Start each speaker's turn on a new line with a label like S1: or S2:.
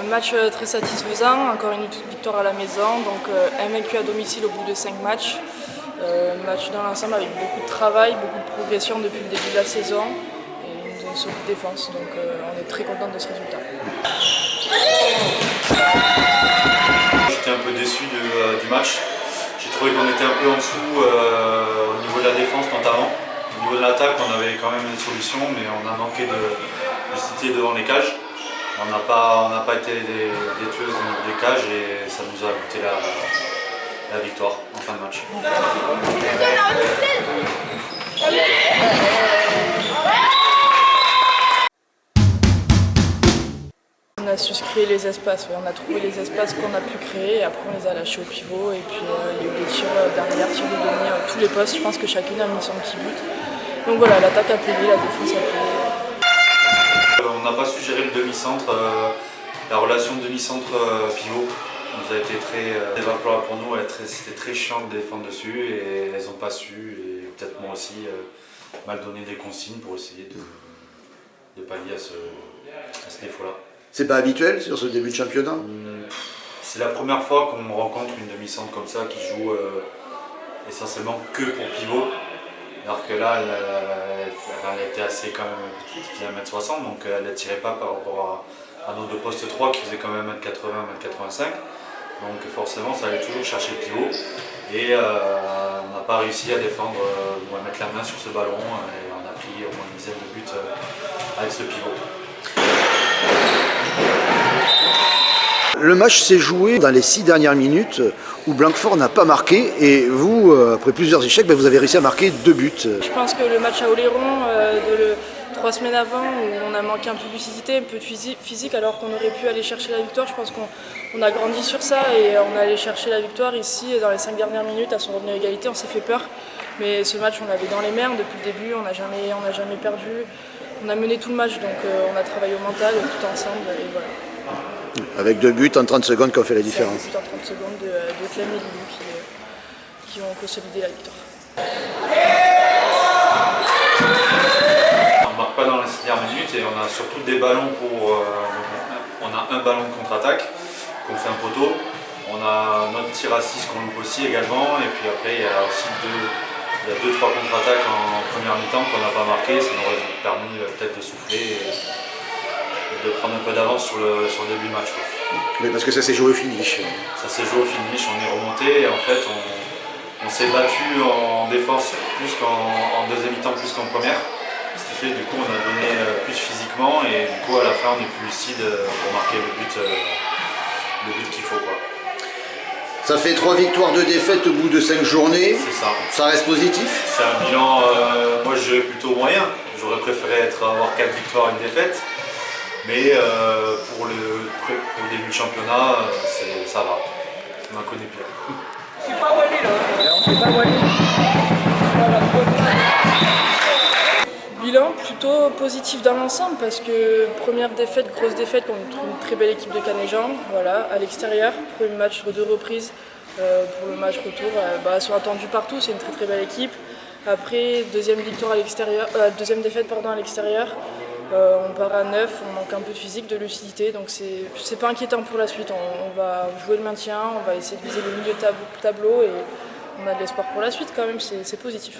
S1: Match très satisfaisant, encore une victoire à la maison, donc invaincu à domicile au bout de 5 matchs. Match dans l'ensemble avec beaucoup de travail, beaucoup de progression depuis le début de la saison et une solide défense, donc on est très content de ce résultat.
S2: J'étais un peu déçu du match. J'ai trouvé qu'on était un peu en dessous au niveau de la défense notamment. Au niveau de l'attaque, on avait quand même des solutions, mais on a manqué de cité devant les cages. On n'a pas été des tueuses au niveau des cages et ça nous a coûté la victoire en fin de match.
S1: On a su se créer les espaces, on a trouvé les espaces qu'on a pu créer et après on les a lâchés au pivot et puis il y a eu des tirs derrière, tirs de demi à tous les postes, je pense que chacune a mis son petit but. Donc voilà, l'attaque a payé, la défense a payé.
S2: On n'a pas su gérer le demi-centre, la relation demi-centre-pivot nous a été très défavorable pour nous, c'était très chiant de défendre dessus et elles n'ont pas su, et peut-être moi aussi, mal donner des consignes pour essayer de pallier à ce défaut-là.
S3: C'est pas habituel sur ce début de championnat?
S2: C'est la première fois qu'on rencontre une demi-centre comme ça qui joue essentiellement que pour pivot. Alors que là, elle était assez quand même petite, qui faisait 1m60, donc elle n'attirait pas par rapport à nos deux postes 3 qui faisaient quand même 1m80, 1m85. Donc forcément, ça allait toujours chercher le pivot. Et on n'a pas réussi à défendre ou à mettre la main sur ce ballon. Et on a pris au moins une dizaine de buts avec ce pivot.
S3: Le match s'est joué dans les 6 dernières minutes où Blanquefort n'a pas marqué et vous, après plusieurs échecs, vous avez réussi à marquer 2 buts.
S1: Je pense que le match à Oléron, 3 semaines avant, où on a manqué un peu de lucidité, un peu de physique, alors qu'on aurait pu aller chercher la victoire, je pense qu'on a grandi sur ça et on est allé chercher la victoire ici dans les 5 dernières minutes à son revenu à égalité, on s'est fait peur. Mais ce match, on l'avait dans les mains depuis le début, on n'a jamais perdu. On a mené tout le match, donc on a travaillé au mental tout ensemble et voilà.
S3: Avec 2 buts en 30 secondes qui ont fait la différence.
S1: C'est en 30 secondes de Clem et Lilou qui ont consolidé la victoire.
S2: On ne marque pas dans les 6 dernières minutes et on a surtout des ballons on a un ballon de contre-attaque qu'on fait un poteau. On a notre tir à 6 qu'on loupe aussi également et puis après il y a aussi 2-3 contre-attaques en première mi-temps qu'on n'a pas marqué. Ça nous aurait permis peut-être de souffler et de prendre un peu d'avance sur le début du match.
S3: Mais parce que ça s'est joué au finish.
S2: Ça s'est joué au finish, on est remonté et en fait on s'est battu en défense plus qu'en deuxième mi-temps, plus qu'en première. Ce qui fait du coup on a donné plus physiquement et du coup à la fin on est plus lucide pour marquer le but qu'il faut.
S3: Ça fait 3 victoires, 2 défaites au bout de 5 journées.
S2: C'est ça.
S3: Ça reste positif?
S2: C'est un bilan, moi je dirais plutôt moyen. J'aurais préféré avoir 4 victoires et une défaite. Mais pour le début de championnat, ça va. On en connaît pire.
S4: C'est pas Wally là. C'est pas Wally.
S1: Bilan plutôt positif dans l'ensemble parce que première défaite, grosse défaite contre une très belle équipe de Canéjan, voilà, à l'extérieur. Premier match sur 2 reprises pour le match retour. Elles sont attendues partout, c'est une très très belle équipe. Après, deuxième victoire à l'extérieur, deuxième défaite à l'extérieur. On part à 9, on manque un peu de physique, de lucidité, donc c'est pas inquiétant pour la suite. On va jouer le maintien, on va essayer de viser le milieu de tableau et on a de l'espoir pour la suite quand même, c'est positif.